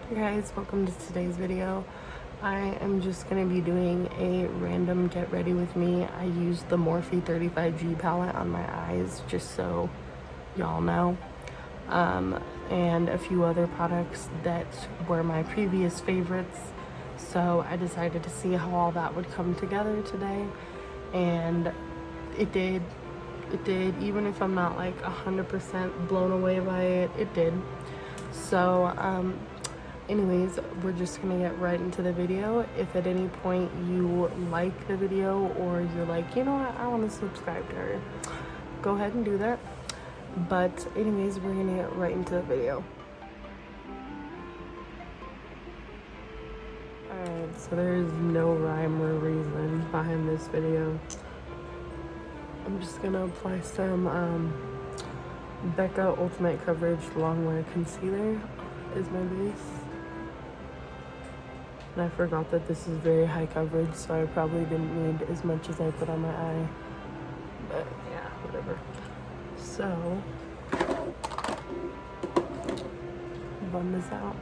Hey guys, welcome to today's video. I am just going to be doing a random get ready with me. I used the Morphe 35G palette on my eyes just so y'all know. And a few other products that were my previous favorites. So I decided to see how all that would come together today. And it did. It did. Even if I'm not like 100% blown away by it, it did. So, anyways, we're just gonna get right into the video. If at any point you like the video or you're like, you know what, I want to subscribe to her, go ahead and do that. But anyways, we're gonna get right into the video. Alright, so there's no rhyme or reason behind this video. I'm just gonna apply some Becca Ultimate Coverage Longwear Concealer is my base. And I forgot that this is very high coverage, so I probably didn't need as much as I put on my eye. But yeah, whatever. So, bun this out.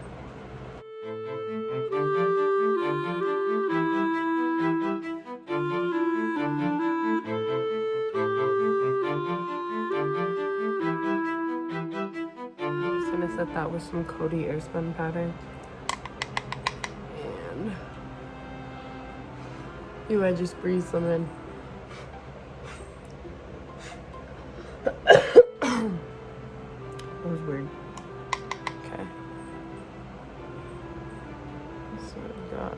I'm just gonna set that with some Coty Airspun powder. And ew, I just breathed some in. That was weird. Okay. So I've got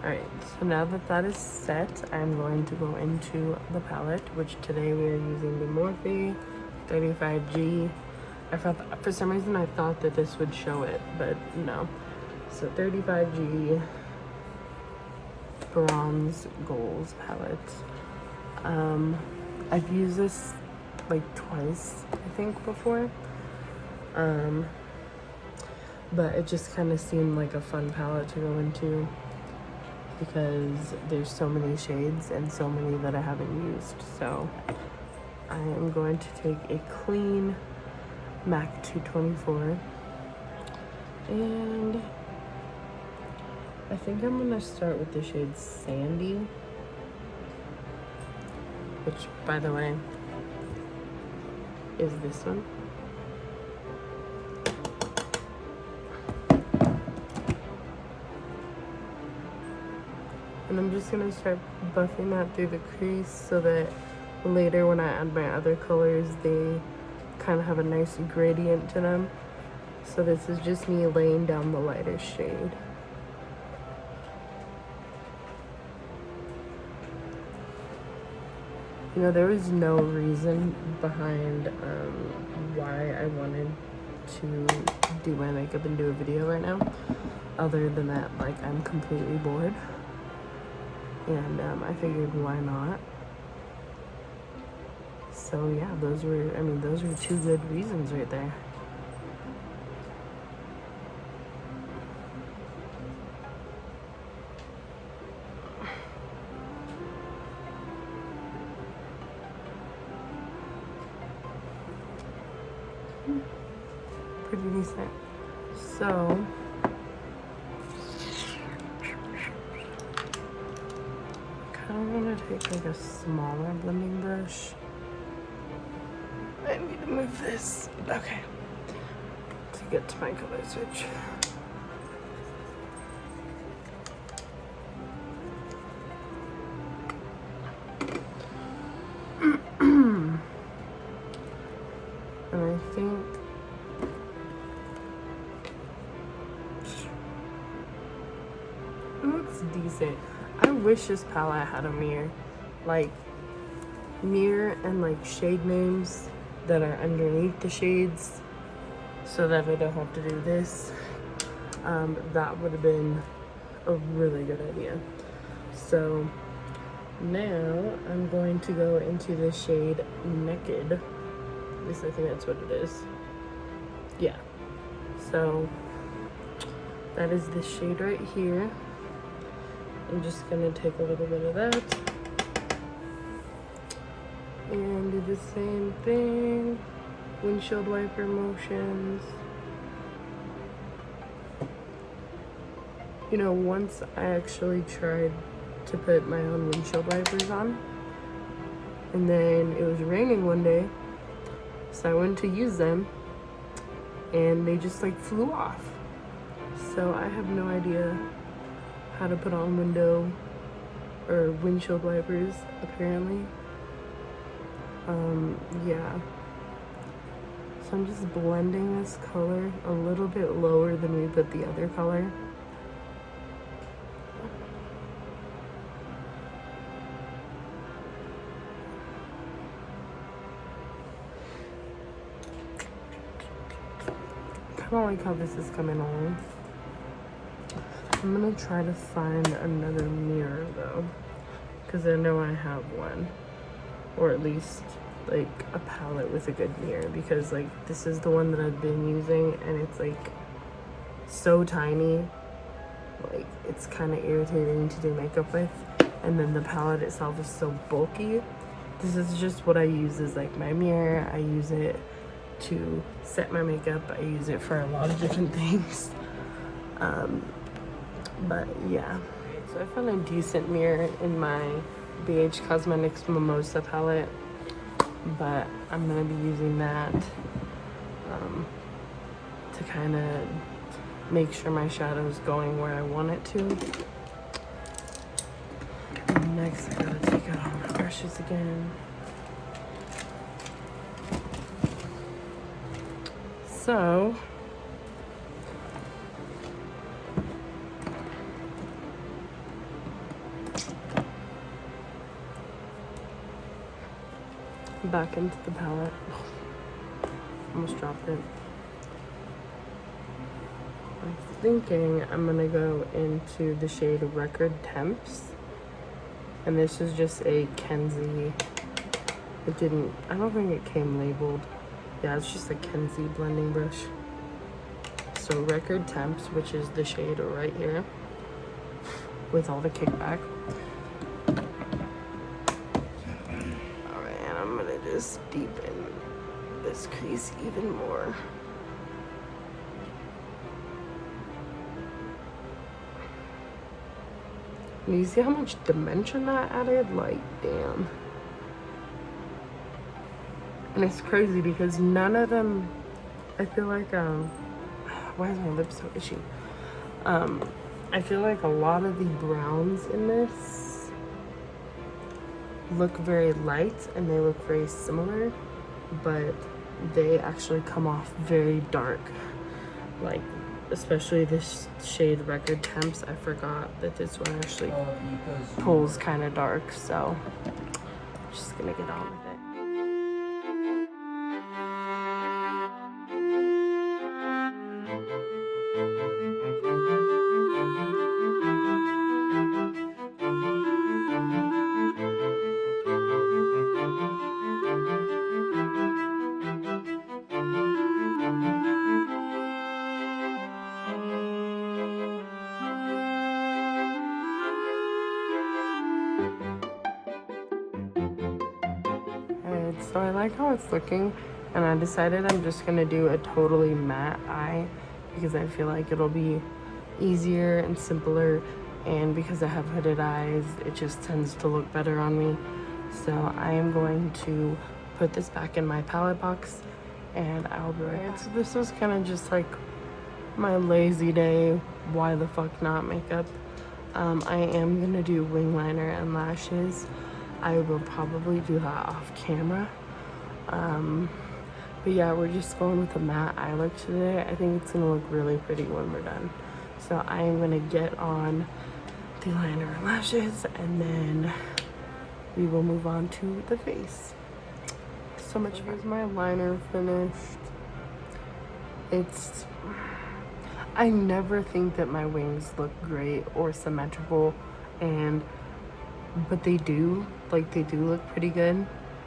alright, so now that that is set, I'm going to go into the palette, which today we are using the Morphe 35G. For some reason I thought that this would show it, but no. So 35G Bronze Goals palette. I've used this like twice, I think, before. But it just kind of seemed like a fun palette to go into because there's so many shades and so many that I haven't used. So I am going to take a clean MAC 224 and I think I'm gonna start with the shade Sandy, which, by the way, is this one. And I'm just gonna start buffing that through the crease so that later when I add my other colors, they kind of have a nice gradient to them. So this is just me laying down the lighter shade. You know, there was no reason behind why I wanted to do my makeup and do a video right now, other than that, like, I'm completely bored. And I figured, why not? So yeah, those were two good reasons right there. Pretty decent. So I want to take like a smaller blending brush. I need to move this. Okay. To get to my color switch. And I think it looks decent. I wish this palette had a mirror. Like, mirror and like shade names that are underneath the shades so that I don't have to do this. That would have been a really good idea. So now I'm going to go into the shade Naked. At least I think that's what it is. Yeah. So That is the shade right here. I'm just gonna take a little bit of that and do the same thing. Windshield wiper motions. You know, once I actually tried to put my own windshield wipers on, and then it was raining one day, so I went to use them and they just like flew off. So I have no idea how to put on windshield wipers apparently. Yeah. So I'm just blending this color a little bit lower than we put the other color. I don't like how this is coming on. I'm gonna try to find another mirror though, because I know I have one, or at least like a palette with a good mirror, because like this is the one that I've been using and it's like so tiny, like it's kind of irritating to do makeup with, and then the palette itself is so bulky. This is just what I use as like my mirror. I use it to set my makeup. I use it for a lot of different things. But yeah, so I found a decent mirror in my BH Cosmetics Mimosa palette, but I'm gonna be using that to kind of make sure my shadow is going where I want it to. And next I gotta take out all my brushes again. So back into the palette. Almost dropped it. I'm thinking I'm gonna go into the shade Record Temps, and this is just a Kenzie. I don't think it came labeled. Yeah, it's just a Kenzie blending brush. So Record Temps, which is the shade right here with all the kickback. Alright, and I'm gonna just deepen this crease even more. And you see how much dimension that added? Like, damn. And it's crazy because none of them, I feel like, why is my lip so itchy? I feel like a lot of the browns in this look very light and they look very similar, but they actually come off very dark. Like, especially this shade Record Temps, I forgot that this one actually pulls kind of dark, so I'm just gonna get on with it. So I like how it's looking, and I decided I'm just gonna do a totally matte eye because I feel like it'll be easier and simpler, and because I have hooded eyes, it just tends to look better on me. So I am going to put this back in my palette box and I'll be right back. So this was kind of just like my lazy day, why the fuck not makeup. I am gonna do wing liner and lashes. I will probably do that off camera. But yeah, we're just going with a matte eye look today. I think it's gonna look really pretty when we're done. So I am gonna get on the liner and lashes, and then we will move on to the face. So much fun. Here's my liner finished. I never think that my wings look great or symmetrical, but they do. Like, they do look pretty good,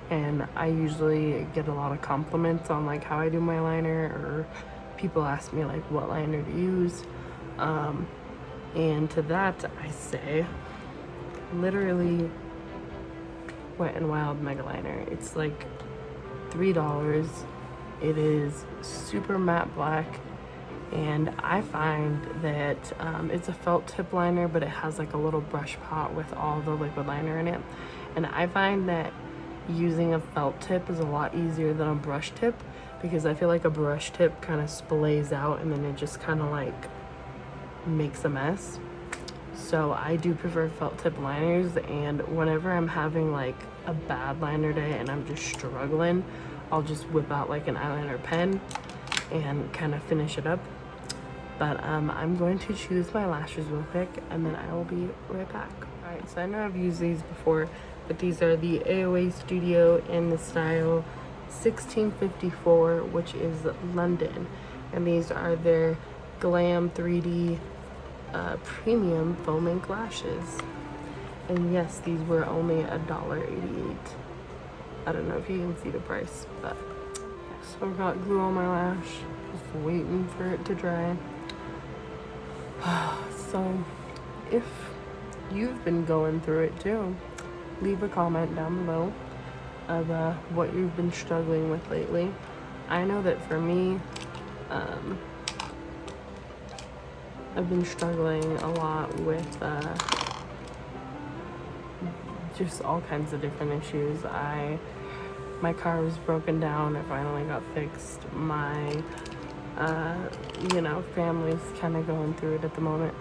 and I usually get a lot of compliments on like how I do my liner, or people ask me like what liner to use. And to that I say, literally Wet n Wild Mega Liner. It's like $3. It is super matte black, and I find that it's a felt tip liner, but it has like a little brush pot with all the liquid liner in it. And I find that using a felt tip is a lot easier than a brush tip, because I feel like a brush tip kind of splays out and then it just kind of like makes a mess. So I do prefer felt tip liners, and whenever I'm having like a bad liner day and I'm just struggling, I'll just whip out like an eyeliner pen and kind of finish it up. But I'm going to choose my lashes real quick and then I will be right back. Alright, so I know I've used these before, but these are the AOA Studio in the style 1654, which is London. And these are their Glam 3D premium foam ink lashes. And yes, these were only $1.88. I don't know if you can see the price, but yeah. So I've got glue on my lash, just waiting for it to dry. So if you've been going through it too, leave a comment down below of what you've been struggling with lately. I know that for me, I've been struggling a lot with just all kinds of different issues. My car was broken down. It finally got fixed. My you know, family's kind of going through it at the moment.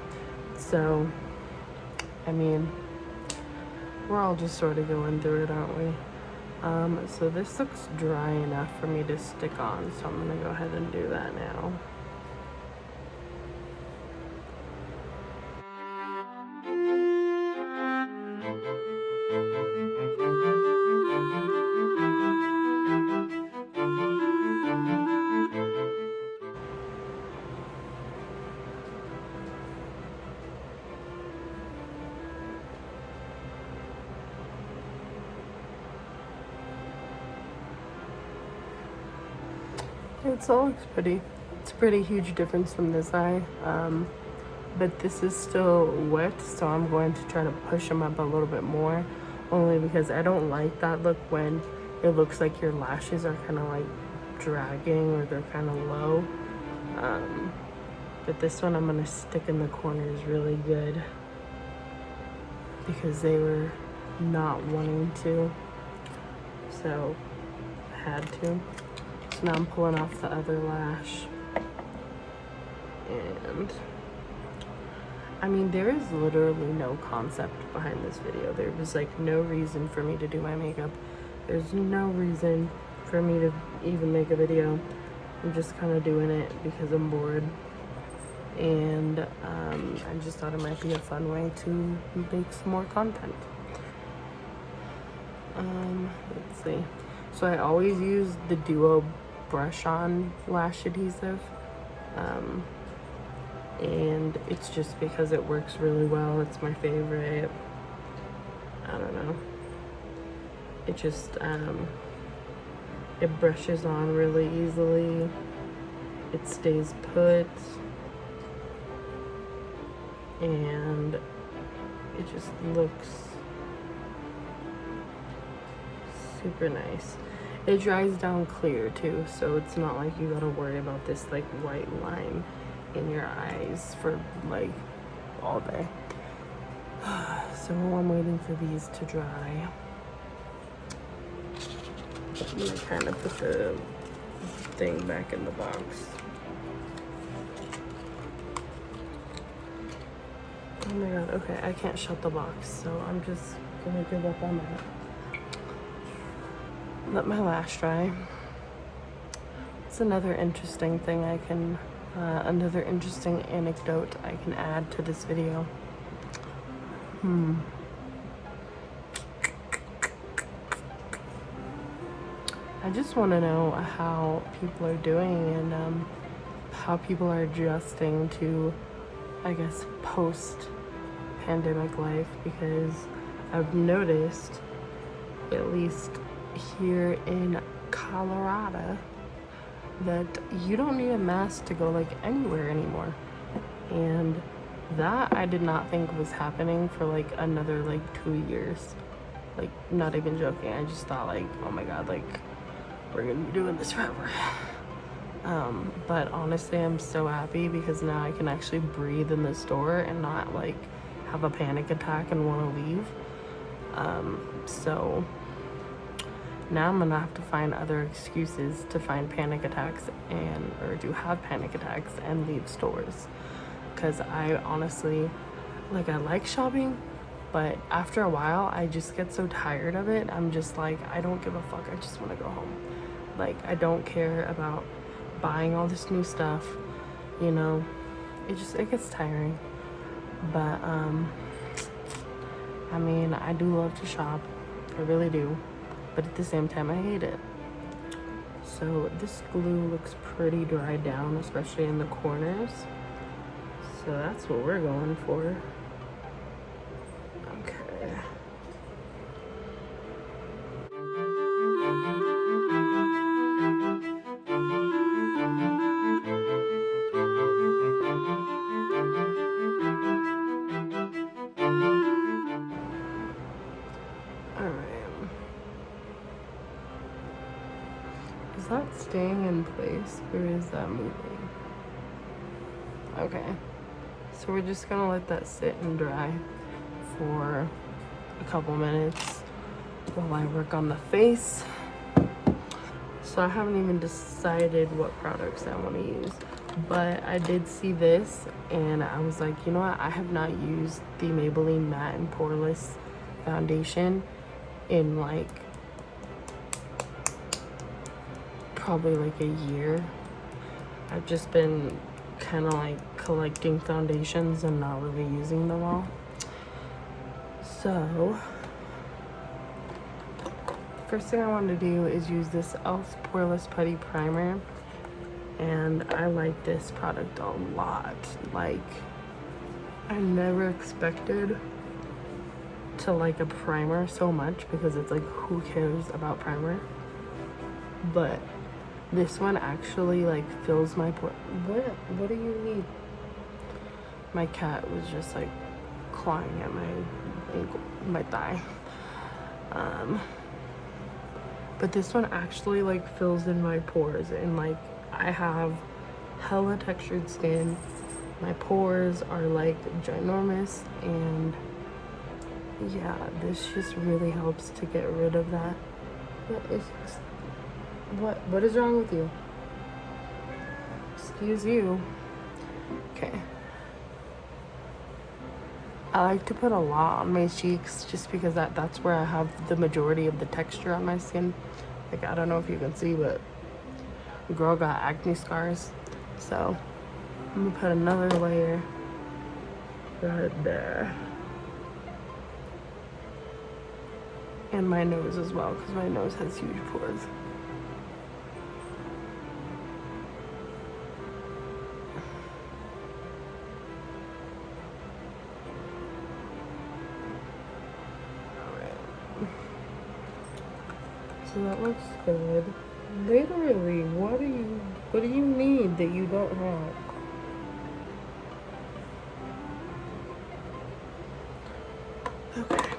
So I mean, we're all just sort of going through it, aren't we? So this looks dry enough for me to stick on, so I'm gonna go ahead and do that now. It still looks pretty. It's a pretty huge difference from this eye, but this is still wet, so I'm going to try to push them up a little bit more, only because I don't like that look when it looks like your lashes are kind of like dragging or they're kind of low. But this one I'm going to stick in the corners really good because they were not wanting to, so I had to. So now I'm pulling off the other lash, and I mean, there is literally no concept behind this video. There was like no reason for me to do my makeup. There's no reason for me to even make a video. I'm just kind of doing it because I'm bored, and I just thought it might be a fun way to make some more content. Let's see. So I always use the Duo brush on lash adhesive, and it's just because it works really well. It's my favorite. I don't know, it just it brushes on really easily, it stays put, and it just looks super nice. It dries down clear too, so it's not like you gotta worry about this like white line in your eyes for like all day. So while I'm waiting for these to dry, I'm gonna kind of put the thing back in the box. Oh my god, okay, I can't shut the box, so I'm just gonna give up on that. Let my lash dry. It's another interesting thing I can, another interesting anecdote I can add to this video. I just want to know how people are doing and how people are adjusting to, I guess, post-pandemic life, because I've noticed, at least here in Colorado, that you don't need a mask to go like anywhere anymore. And that I did not think was happening for like another like 2 years. Like, not even joking. I just thought like, oh my god, like we're gonna be doing this forever. But honestly, I'm so happy because now I can actually breathe in the store and not like have a panic attack and want to leave. So now I'm gonna have to find other excuses to find panic attacks or to have panic attacks and leave stores. Because I honestly, like, I like shopping, but after a while I just get so tired of it. I'm just like, I don't give a fuck. I just want to go home. Like, I don't care about buying all this new stuff, you know. It gets tiring. But I mean, I do love to shop. I really do. But at the same time, I hate it. So this glue looks pretty dried down, especially in the corners. So that's what we're going for. Okay. Alright. Is that staying in place or is that moving? Okay. So we're just gonna let that sit and dry for a couple minutes while I work on the face. So I haven't even decided what products I want to use, but I did see this and I was like, you know what, I have not used the Maybelline Matte and Poreless foundation in like probably like a year. I've just been kind of like collecting foundations and not really using them all. So first thing I want to do is use this e.l.f. Poreless Putty Primer, and I like this product a lot. Like, I never expected to like a primer so much because it's like, who cares about primer? But this one actually like fills my pore. What do you need? My cat was just like clawing at my ankle, my thigh. But this one actually like fills in my pores, and like I have hella textured skin. My pores are like ginormous, and yeah, this just really helps to get rid of that. What is wrong with you? Excuse you. Okay. I like to put a lot on my cheeks just because that's where I have the majority of the texture on my skin. Like, I don't know if you can see, but girl got acne scars. So I'm gonna put another layer right there. And my nose as well, because my nose has huge pores. So that looks good. Literally, what do you need that you don't have? Okay.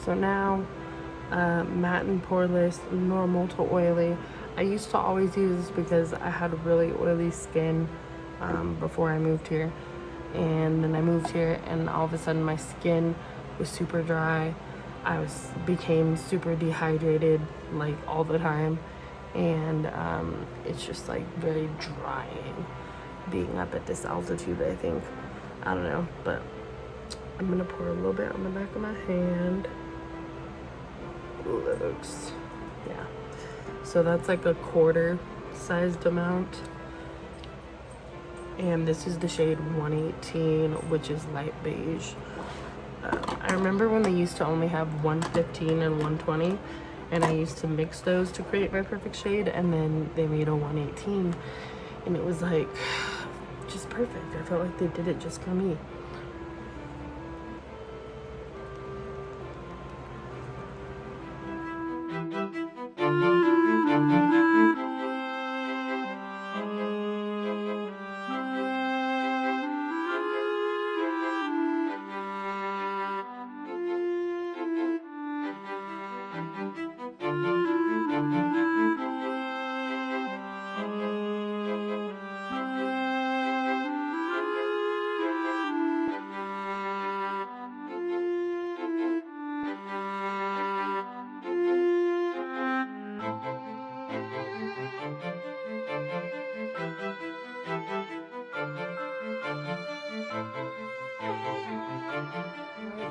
So now, matte and poreless, normal to oily. I used to always use this because I had really oily skin before I moved here. And then I moved here and all of a sudden my skin was super dry. I became super dehydrated like all the time, and it's just like very drying being up at this altitude, I think. I don't know, but I'm gonna pour a little bit on the back of my hand. Ooh, that looks, yeah. So that's like a quarter sized amount. And this is the shade 118, which is light beige. I remember when they used to only have 115 and 120, and I used to mix those to create my perfect shade, and then they made a 118, and it was like just perfect. I felt like they did it just for me.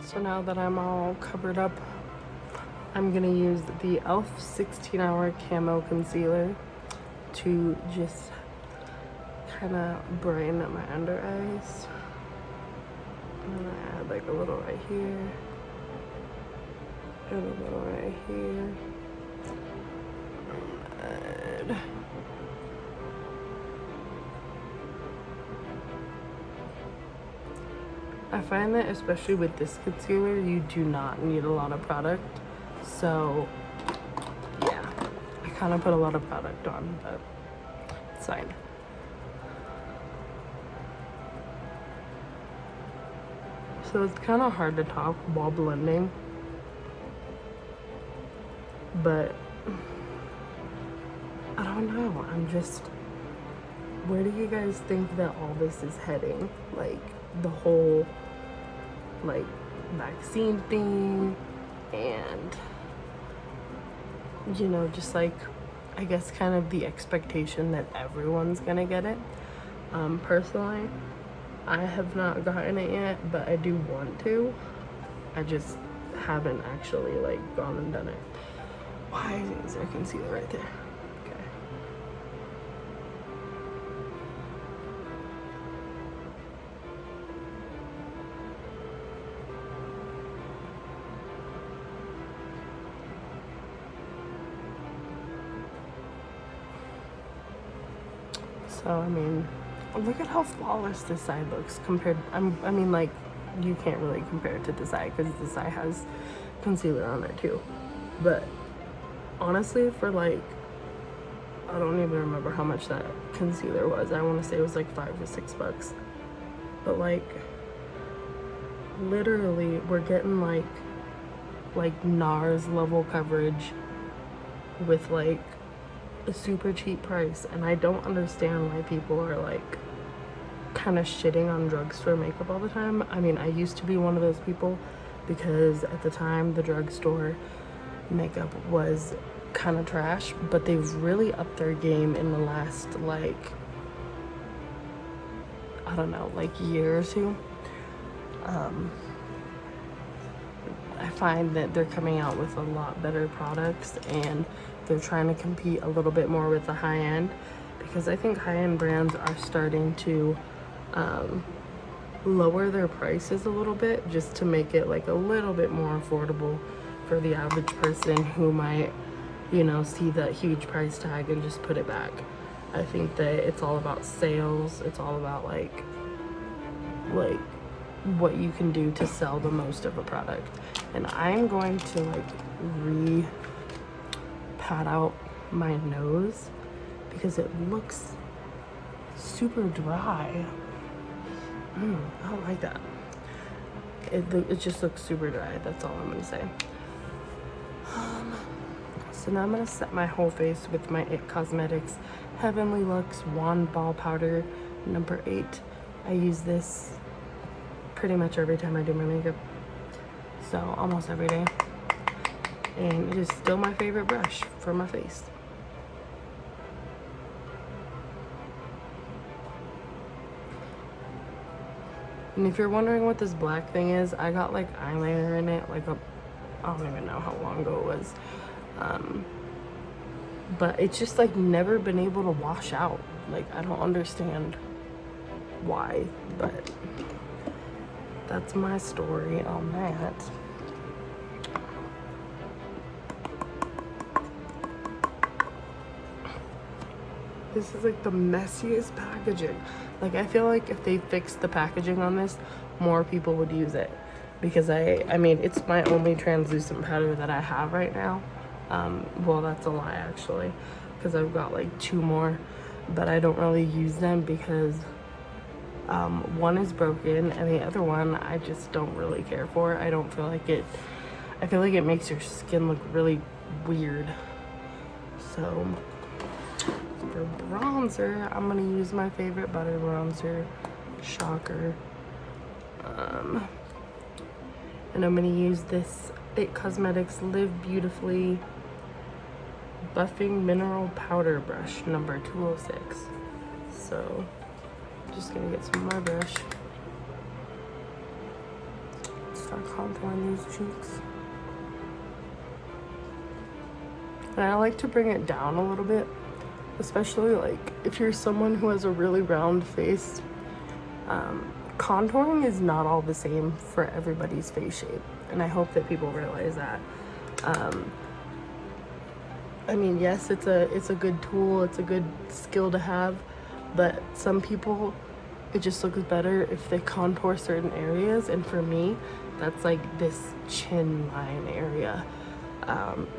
So now that I'm all covered up, I'm gonna use the e.l.f. 16-hour camo concealer to just kind of brighten up my under eyes. I'm gonna add like a little right here and a little right here. Add I find that especially with this concealer, you do not need a lot of product. So yeah, I kind of put a lot of product on, but it's fine. So it's kind of hard to talk while blending, but I don't know. Where do you guys think that all this is heading? Like the whole like vaccine thing, and you know, just like I guess kind of the expectation that everyone's gonna get it. Personally, I have not gotten it yet, but I do want to. I just haven't actually like gone and done it. Why is there concealer right there? Okay. So I mean, look at how flawless this side looks compared. I mean, like, you can't really compare it to this eye because this eye has concealer on it too. But honestly, for like, I don't even remember how much that concealer was. I want to say it was like $5 to $6. But like, literally, we're getting like NARS level coverage with like a super cheap price, and I don't understand why people are like kind of shitting on drugstore makeup all the time. I mean, I used to be one of those people because at the time the drugstore makeup was kind of trash, but they've really upped their game in the last like, I don't know, like year or two. I find that they're coming out with a lot better products, and they're trying to compete a little bit more with the high end, because I think high-end brands are starting to lower their prices a little bit just to make it like a little bit more affordable for the average person who might, you know, see that huge price tag and just put it back. I think that it's all about sales. It's all about like what you can do to sell the most of a product. And I'm going to like pat out my nose because it looks super dry. I don't like that. It just looks super dry. That's all I'm gonna say. So now I'm gonna set my whole face with my IT Cosmetics Heavenly Luxe Wand Ball Powder number 8. I use this pretty much every time I do my makeup, so almost every day, and it is still my favorite brush for my face. And if you're wondering what this black thing is, I got like eyeliner in it, like I don't even know how long ago it was, but it's just like never been able to wash out. Like, I don't understand why, but that's my story on that. This is like the messiest packaging. Like, I feel like if they fixed the packaging on this, more people would use it, because I mean, it's my only translucent powder that I have right now. Well, that's a lie actually, because I've got like 2 more, but I don't really use them because one is broken and the other one I just don't really care for. I don't feel like it, I feel like it makes your skin look really weird. So for bronzer, I'm gonna use my favorite butter bronzer, Shocker. And I'm gonna use this IT Cosmetics Live Beautifully Buffing Mineral Powder Brush number 206. So just gonna get some more brush. start contouring these cheeks. And I like to bring it down a little bit, especially like if you're someone who has a really round face. Contouring is not all the same for everybody's face shape, and I hope that people realize that. I mean, yes, it's a good tool, it's a good skill to have, but some people, it just looks better if they contour certain areas, and for me, that's like this chin line area,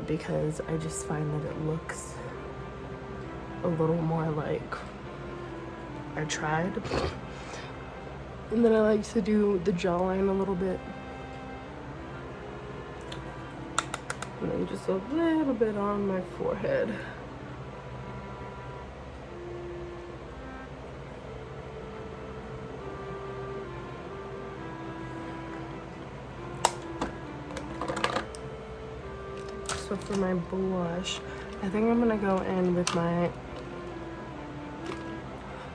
because I just find that it looks a little more like I tried. And then I like to do the jawline a little bit. And then just a little bit on my forehead. So for my blush, I think I'm gonna go in with my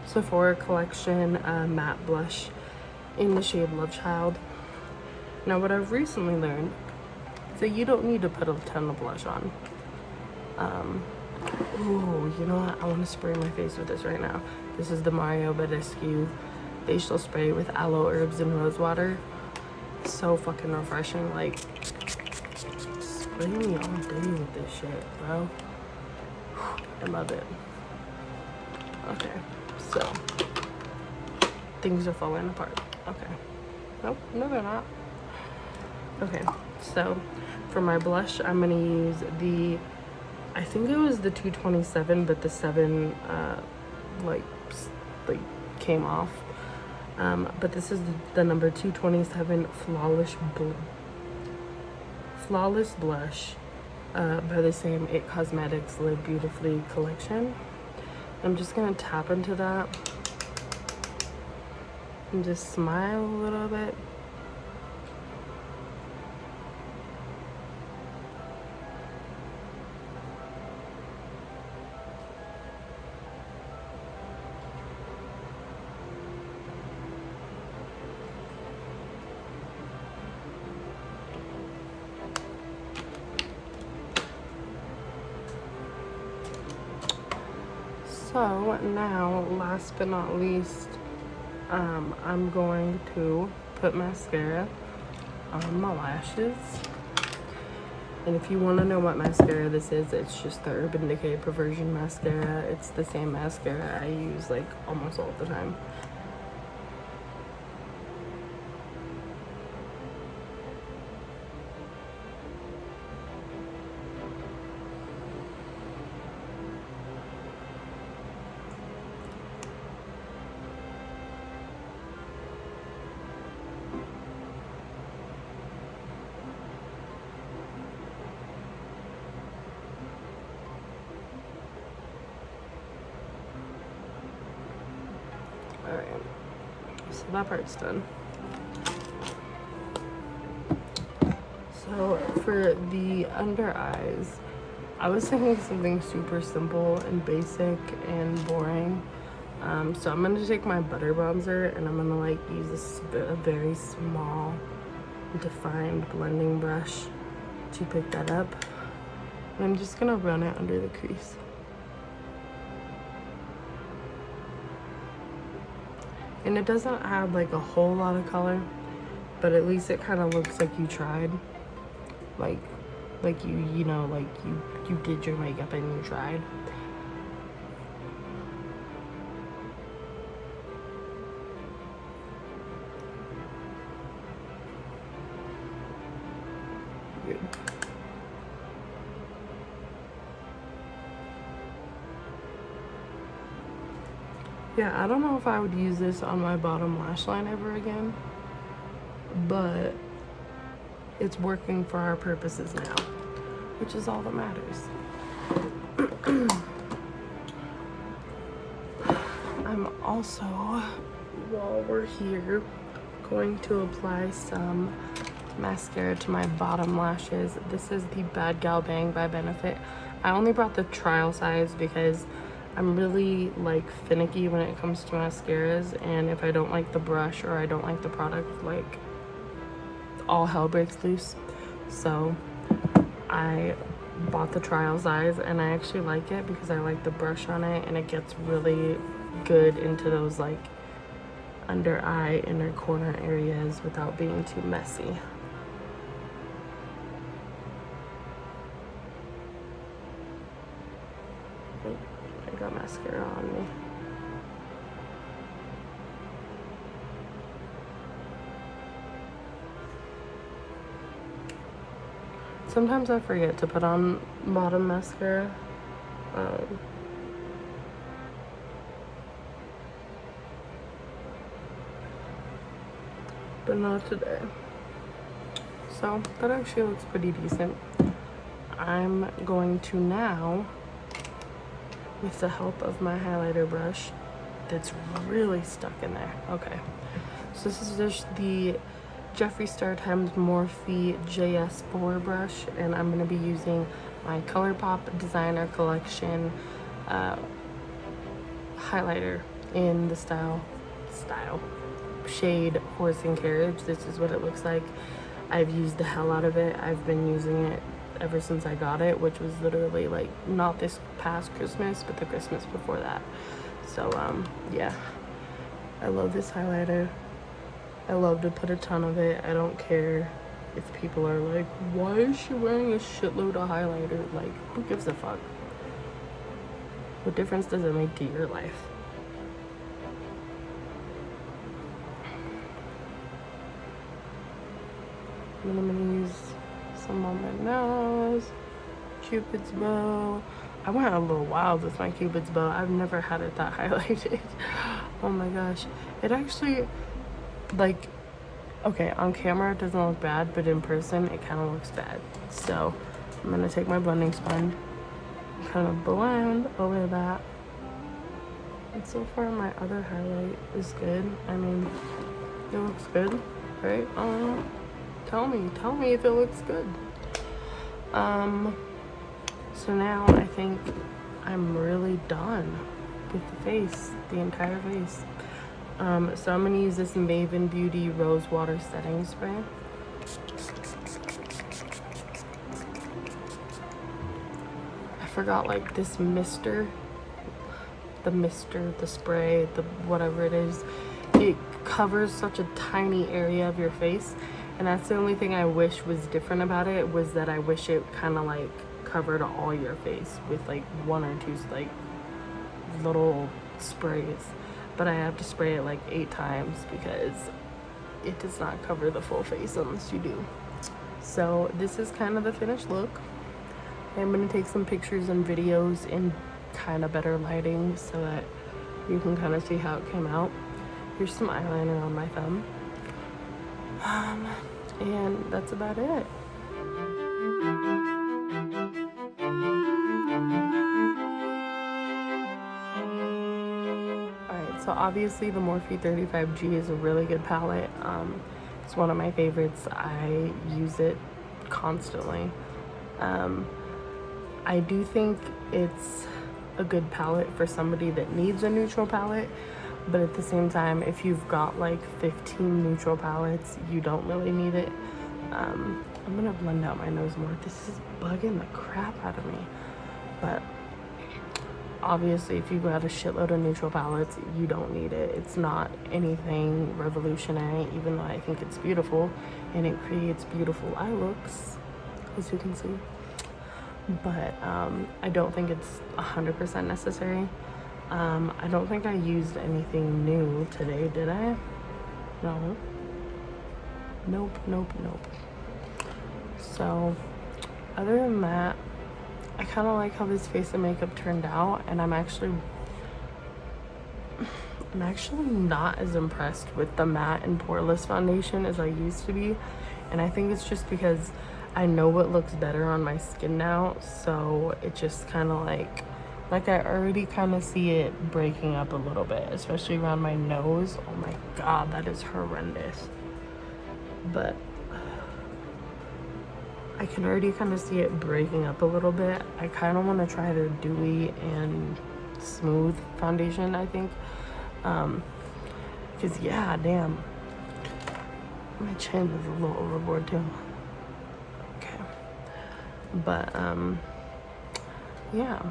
Sephora collection matte blush in the shade Love Child. Now what I've recently learned is that you don't need to put a ton of blush on. Ooh, you know what? I want to spray my face with this right now. This is the Mario Badescu facial spray with aloe herbs and rose water. So fucking refreshing. Like, spray me all day with this shit, bro. I love it. Okay, so things are falling apart. Okay. Nope, no they're not. Okay, so for my blush, I'm gonna use the, I think it was the 227, but the 7 like came off. But this is the number 227 Flawless Blush by the same It Cosmetics Live Beautifully collection. I'm just gonna tap into that and just smile a little bit. So now, last but not least, I'm going to put mascara on my lashes. And if you want to know what mascara this is, it's just the Urban Decay Perversion mascara. It's the same mascara I use like almost all the time. Alright, so that part's done. So for the under eyes, I was thinking something super simple and basic and boring. So I'm gonna take my butter bronzer and I'm gonna like use a very small defined blending brush to pick that up. And I'm just gonna run it under the crease. And it doesn't add like a whole lot of but at least it kind of looks like you tried. Like you know, like you did your makeup and you tried. Good. Yeah, I don't know if I would use this on my bottom lash line ever again, but it's working for our purposes now, which is all that matters. I'm also, while we're here, going to apply some mascara to my bottom lashes. This is the Bad Gal Bang by Benefit. I only brought the trial size because I'm really like finicky when it comes to mascaras, and if I don't like the brush or I don't like the product, like all hell breaks loose. So I bought the trial size, and I actually like it because I like the brush on it, and it gets really good into those like under eye inner corner areas without being too messy. Oh, I got mascara on me. Sometimes I forget to put on bottom mascara. But not today. So that actually looks pretty decent. I'm going to now, with the help of my highlighter brush that's really stuck in there. Okay, so this is just the Jeffree Star Times Morphe JS4 brush, and I'm going to be using my ColourPop Designer Collection highlighter in the shade Horse and Carriage. This is what it looks like. I've used the hell out of it. I've been using it ever since I got it, which was literally like not this past Christmas, but the Christmas before that. So yeah, I love this highlighter. I love to put a ton of it. I don't care if people are like, why is she wearing a shitload of highlighter? Like, who gives a fuck? What difference does it make to your life? And I'm gonna use some on my nose. Cupid's bow. I went a little wild with my Cupid's bow. I've never had it that highlighted. Oh my gosh. It actually, like, okay, on camera it doesn't look bad, but in person it kind of looks bad. So I'm gonna take my blending sponge, kind of blend over that. And so far my other highlight is good. I mean, it looks good, right? Tell me if it looks good. So now I think I'm really done with the face, the entire face. So I'm gonna use this Maven Beauty Rose Water Setting Spray. I forgot like this mister, the spray, the whatever it is. It covers such a tiny area of your face, and that's the only thing I wish was different about it, was that I wish it kind of like covered all your face with like one or two like little sprays. But I have to spray it like 8 times because it does not cover the full face unless you do. So this is kind of the finished look. I'm gonna take some pictures and videos in kind of better lighting so that you can kind of see how it came out. Here's some eyeliner on my thumb. And that's about it. So obviously the Morphe 35G is a really good palette. It's one of my favorites. I use it constantly. I do think it's a good palette for somebody that needs a neutral palette, but at the same time, if you've got like 15 neutral palettes, you don't really need it. I'm gonna blend out my nose more. This is bugging the crap out of me. But obviously, if you've got a shitload of neutral palettes, you don't need it. It's not anything revolutionary, even though I think it's beautiful and it creates beautiful eye looks, as you can see. But I don't think it's 100% necessary. I don't think I used anything new today, did I? No. Nope. So, other than that, I kind of like how this face and makeup turned out, and I'm actually not as impressed with the matte and poreless foundation as I used to be, and I think it's just because I know what looks better on my skin now, so it just kind of like I already kind of see it breaking up a little bit, especially around my nose. Oh my god, that is horrendous. But I can already kind of see it breaking up a little bit. I kind of want to try the dewy and smooth foundation, I think. Because yeah, damn. My chin is a little overboard too. Okay. But, yeah.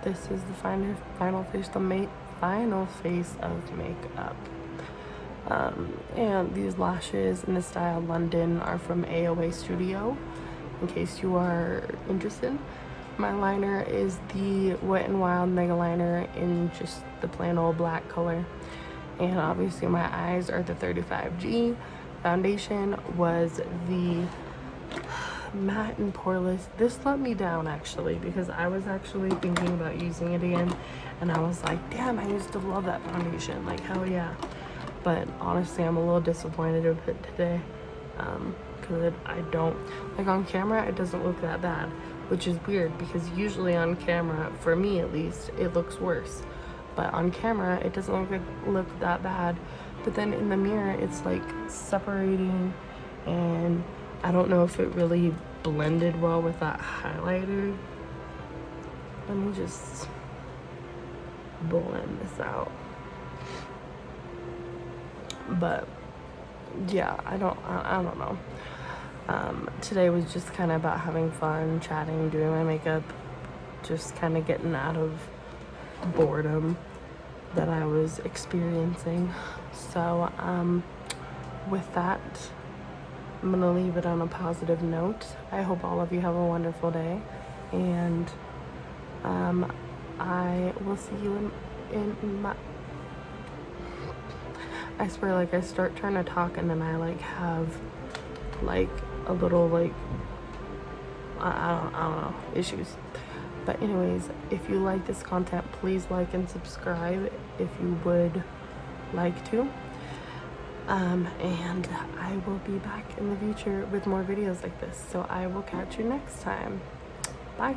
This is the final face of makeup. And these lashes in the style London are from AOA Studio, in case you are interested. My liner is the Wet n Wild Mega Liner in just the plain old black color. And obviously my eyes are the 35G. Foundation was the matte and poreless. This let me down actually, because I was actually thinking about using it again, and I was like, damn, I used to love that foundation, like hell yeah. But honestly, I'm a little disappointed with it today, because I don't, like on camera it doesn't look that bad, which is weird because usually on camera, for me at least, it looks worse. But on camera it doesn't look that bad, but then in the mirror it's like separating, and I don't know if it really blended well with that highlighter. Let me just blend this out. But yeah, I don't know. Today was just kind of about having fun, chatting, doing my makeup, just kind of getting out of boredom that I was experiencing. So with that, I'm gonna leave it on a positive note. I hope all of you have a wonderful day, and I will see you in my, I swear, like I start trying to talk and then I like have like a little like I don't know, issues. But anyways, if you like this content, please like and subscribe if you would like to. And I will be back in the future with more videos like this. So I will catch you next time. Bye.